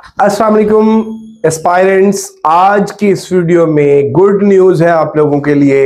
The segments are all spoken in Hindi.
अस्सलाम वालेकुम एस्पायरेंट्स। आज की इस वीडियो में गुड न्यूज है आप लोगों के लिए।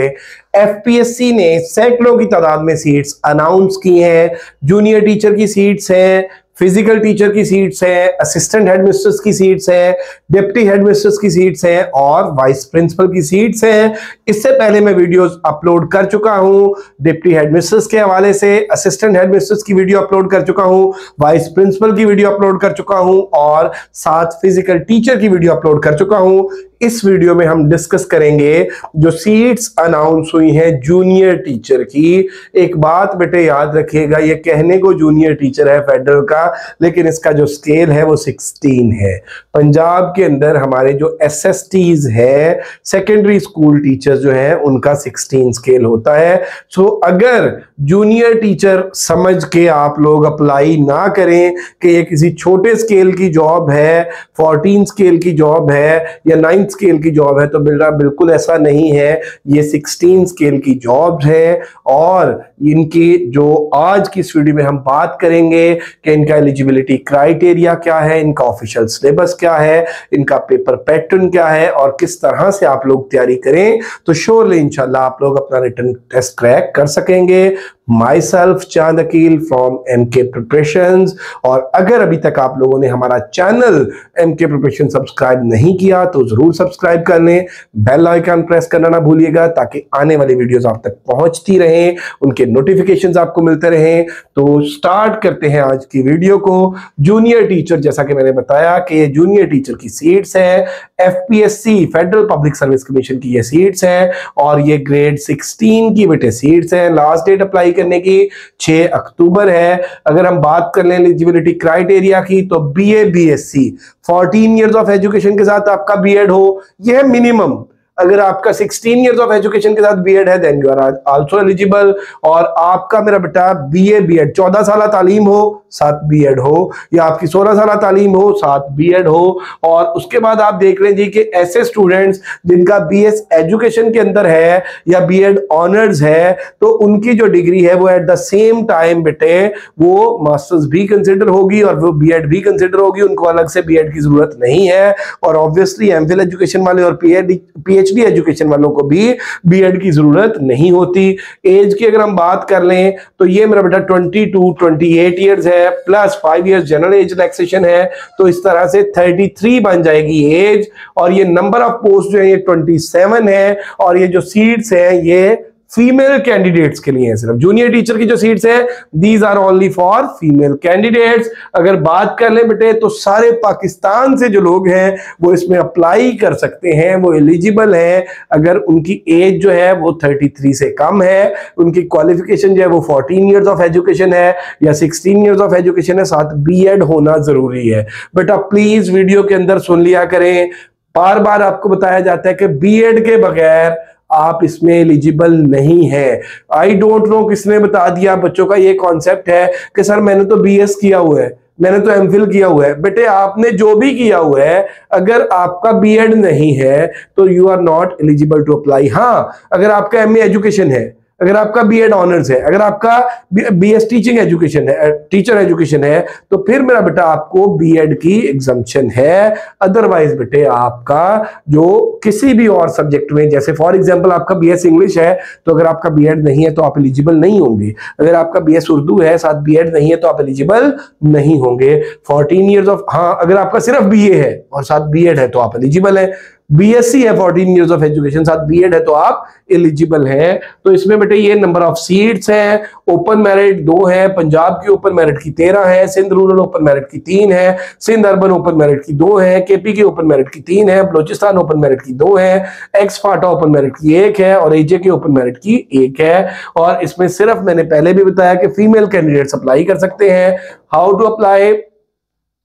एफपीएससी ने सैकड़ों की तादाद में सीट्स अनाउंस की हैं। जूनियर टीचर की सीट्स हैं, फिजिकल टीचर की सीट्स हैं, असिस्टेंट हेडमिस्ट्रेस की सीट्स हैं, डिप्टी हेडमिस्ट्रेस की सीट्स हैं और वाइस प्रिंसिपल की सीट्स हैं। इससे पहले मैं वीडियोस अपलोड कर चुका हूं डिप्टी हेडमिस्ट्रेस के हवाले से, असिस्टेंट हेडमिस्ट्रेस की वीडियो अपलोड कर चुका हूं, वाइस प्रिंसिपल की वीडियो अपलोड कर चुका हूं और साथ फिजिकल टीचर की वीडियो अपलोड कर चुका हूं। इस वीडियो में हम डिस्कस करेंगे जो सीट्स अनाउंस हुई हैं जूनियर टीचर की। एक बात बेटे याद रखिएगा, ये कहने को जूनियर टीचर है फेडरल का, लेकिन इसका जो स्केल है वो 16 है। पंजाब के अंदर हमारे जो एसएसटीज है, सेकेंडरी स्कूल टीचर्स जो है, उनका 16 स्केल होता है। सो अगर जूनियर टीचर समझ के आप लोग अप्लाई ना करें कि ये किसी छोटे स्केल की जॉब है, 14 स्केल की जॉब है या 9 स्केल की जॉब है, तो बिल्कुल ऐसा नहीं है। ये 16 स्केल की जॉब है और इनकी जो आज की इस वीडियो में हम बात करेंगे कि इनका एलिजिबिलिटी क्राइटेरिया क्या है, इनका ऑफिशियल सिलेबस क्या है, इनका पेपर पैटर्न क्या है और किस तरह से आप लोग तैयारी करें तो श्योरली इंशाल्लाह आप लोग अपना रिटन टेस्ट क्रैक कर सकेंगे। माई सेल्फ चांद अकील फ्रॉम एमके प्रिपरेशंस। और अगर अभी तक आप लोगों ने हमारा चैनल एमके प्रिपरेशन सब्सक्राइब नहीं किया तो जरूर सब्सक्राइब कर लें, बेल आइकन प्रेस करना ना भूलिएगा ताकि आने वाली वीडियोस आप तक पहुंचती रहें, उनके नोटिफिकेशंस आपको मिलते रहें। तो स्टार्ट करते हैं आज की वीडियो को। जूनियर टीचर, जैसा कि मैंने बताया कि जूनियर टीचर की सीट्स है, FPSC federal public service commission की ये सीट्स है और ये ग्रेड 16 की बेटे सीट्स है। लास्ट डेट अप्लाई करने की 6 अक्टूबर है। अगर हम बात कर लें एलिजिबिलिटी क्राइटेरिया की तो BA BSc 14 years of education के साथ आपका बीएड हो, यह है मिनिमम। अगर आपका 16 इयर्स ऑफ एजुकेशन के साथ बीएड है then you are also eligible. और आपका मेरा बेटा बीए बीएड 14 साल तालीम हो साथ बीएड हो, या आपकी 16 साल तालीम हो साथ बीएड हो। और उसके बाद आप देख रहे हैं जी कि ऐसे स्टूडेंट्स जिनका बीएस एजुकेशन के अंदर है या बीएड ऑनर्स है तो उनकी जो डिग्री है वो एट द सेम टाइम बेटे वो मास्टर्स भी कंसिडर होगी और वो बीएड भी कंसिडर होगी, उनको अलग से बीएड की जरूरत नहीं है। और ऑब्वियसली एमफिल एजुकेशन वाले और पीएचडी एजुकेशन वालों को भी बीएड की जरूरत नहीं होती। एज की अगर हम बात कर लें तो ये मेरा बेटा 28 इयर्स है plus 5 years general age relaxation है, तो इस तरह से 33 बन जाएगी एज। और ये नंबर ऑफ पोस्ट जो है ये 27 है और ये जो सीट्स हैं ये फीमेल कैंडिडेट्स के लिए है। सिर्फ जूनियर टीचर की जो सीट्स है these are only for female candidates. अगर बात कर ले बेटे तो सारे पाकिस्तान से जो लोग हैं वो इसमें अप्लाई कर सकते हैं, वो एलिजिबल हैं अगर उनकी एज जो है वो 33 से कम है, उनकी क्वालिफिकेशन जो है वो 14 इयर्स ऑफ एजुकेशन है या 16 इयर्स ऑफ एजुकेशन है, साथ बीएड होना जरूरी है। बेटा प्लीज वीडियो के अंदर सुन लिया करें, बार बार आपको बताया जाता है कि बीएड के बगैर आप इसमें एलिजिबल नहीं है। आई डोंट नो किसने बता दिया, बच्चों का ये कॉन्सेप्ट है कि सर मैंने तो बीएस किया हुआ है, मैंने तो एमफिल किया हुआ है। बेटे आपने जो भी किया हुआ है अगर आपका बीएड नहीं है तो you are not eligible to apply. हाँ, अगर आपका एमए एजुकेशन है, अगर आपका बीएड ऑनर्स है, अगर आपका बीएस टीचिंग एजुकेशन है, टीचर एजुकेशन है, तो फिर मेरा बेटा आपको बीएड की एग्जम्पशन है। अदरवाइज बेटे आपका जो किसी भी और सब्जेक्ट में, जैसे फॉर एग्जांपल आपका बीएस इंग्लिश है तो अगर आपका बीएड नहीं है तो आप एलिजिबल नहीं होंगे। अगर आपका बीएस उर्दू है साथ बीएड नहीं है तो आप एलिजिबल नहीं होंगे। 14 इयर्स ऑफ, हाँ अगर आपका सिर्फ बीए है और साथ बीएड है तो आप एलिजिबल है। बीएससी है 14 इयर्स ऑफ एजुकेशन साथ बीएड है तो आप एलिजिबल हैं। तो इसमें बेटे ये नंबर ऑफ सीट्स हैं। ओपन मेरिट 2 है, पंजाब की ओपन मेरिट की 13 है, सिंध रूरल ओपन मेरिट की 3 है, सिंध अर्बन ओपन मेरिट की 2 है, केपी की ओपन मेरिट की 3 है, बलोचिस्तान ओपन मेरिट की 2 है, एक्स फाटा ओपन मेरिट की 1 है और एजे की ओपन मेरिट की 1 है। और इसमें सिर्फ मैंने पहले भी बताया कि फीमेल कैंडिडेट्स अप्लाई कर सकते हैं। How to apply?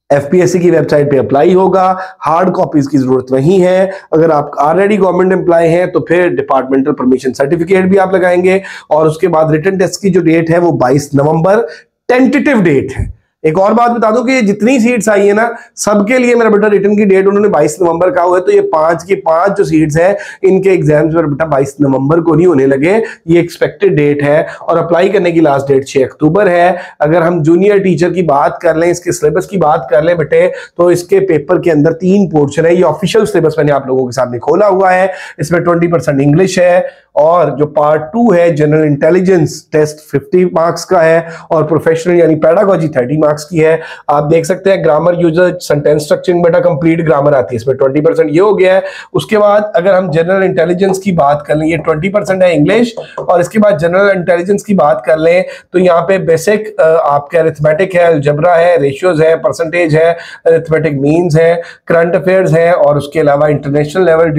एफपीएससी की वेबसाइट पे अप्लाई होगा, हार्ड कॉपीज की जरूरत नहीं है। अगर आप ऑलरेडी गवर्नमेंट एम्प्लॉय हैं तो फिर डिपार्टमेंटल परमिशन सर्टिफिकेट भी आप लगाएंगे और उसके बाद रिटन टेस्ट की जो डेट है वो 22 नवंबर टेंटेटिव डेट है। एक और बात बता दूं कि जितनी सीट्स आई है ना, सबके लिए मेरा बेटा रिटर्न की डेट उन्होंने 22 नवंबर का हुआ है, तो ये 5 की 5 जो सीट्स हैं इनके एग्जाम्स मेरा बेटा 22 नवंबर को नहीं होने लगे, ये एक्सपेक्टेड डेट है। और अप्लाई करने की लास्ट डेट 6 अक्टूबर है। अगर हम जूनियर टीचर की बात कर लें, इसके सिलेबस की बात कर लें बेटे, तो इसके पेपर के अंदर 3 पोर्शन है। ये ऑफिशियल सिलेबस मैंने आप लोगों के सामने खोला हुआ है। इसमें 20% इंग्लिश है, और जो पार्ट 2 है जनरल इंटेलिजेंस टेस्ट 50 मार्क्स का है, और प्रोफेशनल यानी पेडागोजी 30 मार्क्स की है। आप देख सकते हैं ग्रामर यूजर सेंटेंस स्ट्रक्चरिंग बेटा कंप्लीट ग्रामर आती है, इसमें 20% ये हो गया है। उसके बाद अगर हम जनरल इंटेलिजेंस की बात कर लें, ये 20% है इंग्लिश, और इसके बाद जनरल इंटेलिजेंस की बात कर लें तो यहाँ पे बेसिक आपके अरिथमेटिक है, अलजेब्रा है, रेशियोज है, परसेंटेज है, अरिथमेटिक मीन्स है, करंट अफेयर्स है, और उसके अलावा international level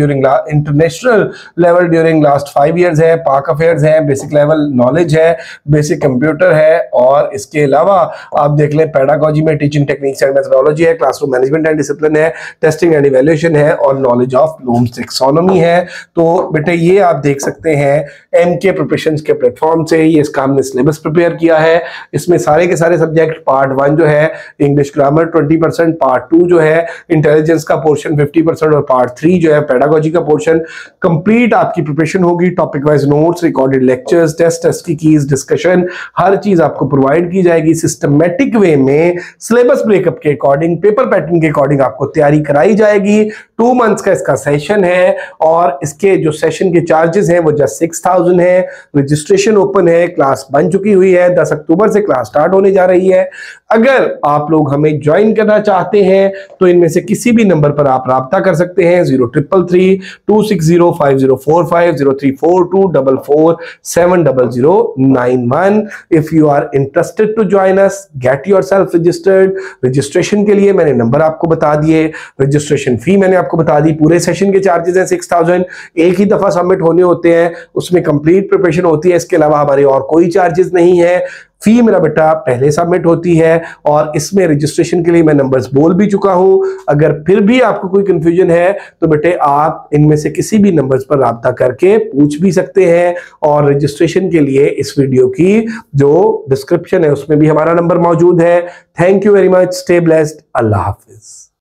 during last 5 years है, पाक अफेयर्स है, बेसिक लेवल नॉलेज है, बेसिक कंप्यूटर है, और इसके अलावा आप देख लें पेडागोजी में टीचिंग टेक्निक्स एंड मेथोडोलॉजी है, क्लासरूम मैनेजमेंट एंड डिसिप्लिन है, टेस्टिंग एंड इवैल्यूएशन है, और नॉलेज ऑफ ब्लूम्स टैक्सोनॉमी है। तो बेटे ये आप देख सकते हैं एमके प्रिपरेशंस के प्लेटफॉर्म से ये इसका हमने सिलेबस प्रिपेयर किया है। इसमें सारे के सारे सब्जेक्ट, पार्ट 1 जो है इंग्लिश ग्रामर 20%, पार्ट 2 जो है इंटेलिजेंस का पोर्शन 50%, और पार्ट 3 जो है पेडागोजी का पोर्शन कंप्लीट आपकी प्रिपरेशन होगी। Topic wise notes, recorded lectures, test की कीज, डिस्कशन, हर चीज आपको प्रोवाइड की जाएगी। सिस्टमेटिक वे में सिलेबस ब्रेकअप के अकॉर्डिंग, पेपर पैटर्न के अकॉर्डिंग आपको तैयारी कराई जाएगी। 2 मंथ्स का इसका सेशन है, और इसके जो सेशन के चार्जेस हैं वो जस्ट 6000 है। रजिस्ट्रेशन ओपन है, क्लास बन चुकी हुई है, 10 अक्टूबर से क्लास स्टार्ट होने जा रही है। अगर आप लोग हमें ज्वाइन करना चाहते हैं तो इनमें से किसी भी नंबर पर आप राब्ता कर सकते हैं, 0333 260 5045 034244 70091। If you are interested to join us, get yourself registered. Registration के लिए मैंने नंबर आपको बता दिए, रजिस्ट्रेशन फी मैंने आपको बता दी। पूरे सेशन के चार्जेस हैं 6000, एक ही दफा सबमिट होने होते हैं, उसमें कंप्लीट प्रिपरेशन होती है। इसके अलावा हमारे और कोई चार्जेस नहीं है। फी मेरा बेटा पहले सबमिट होती है, और इसमें रजिस्ट्रेशन के लिए मैं नंबर्स बोल भी चुका हूं। अगर फिर भी आपको कोई कंफ्यूजन है तो बेटे आप इनमें से किसी भी नंबर्स पर राब्ता करके पूछ भी सकते हैं। और रजिस्ट्रेशन के लिए इस वीडियो की जो डिस्क्रिप्शन है उसमें भी हमारा नंबर मौजूद है। Thank you very much, stay blessed, Allah Hafiz.